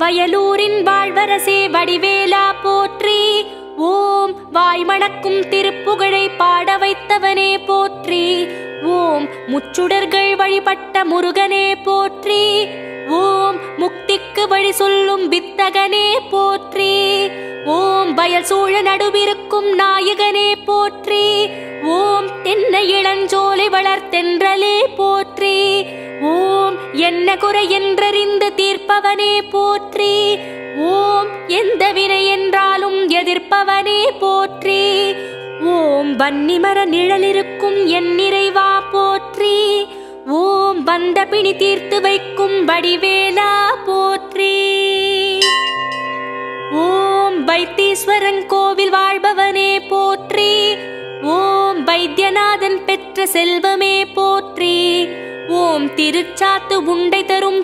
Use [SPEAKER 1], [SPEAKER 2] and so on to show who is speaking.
[SPEAKER 1] வயலூரின் வாழ்வரசே வடிவேலா போற்றி. ஓம் வாய்மணக்கும் திருப்புகழை பாட வைத்தவனே போற்றி. ஓம் முச்சுடர்கள் வழிபட்ட முருகனே போற்றி. ஓம் முக்திக்கு வழி சொல்லும் வித்தகனே போற்றி. ஓம் வயல் சூழ நடுவிருக்கும் நாயகனே போற்றி. ஓம் தென்னை இளஞ்சோலை வளர்த்தென்றலே போற்றி. ஓம் என்ன குறை என்றறிந்து தீர்ப்பவனே போற்றி. ஓம் எந்த வினை என்றாலும் எதிர்ப்பவனே போற்றி. ஓம் வன்னிமர நிழலிருக்கும் என் நிறைவா போற்றி. ஓம் வந்த பிணி தீர்த்து வைக்கும் வடிவேலா போற்றி. ஓம் வைத்தீஸ்வரன் கோவில் வாழ்பவனே போற்றி. ஓம் வைத்தியநாதன் பெற்ற செல்வமே போற்றி. ஓம் திருச்சாத்து உண்டை தரும்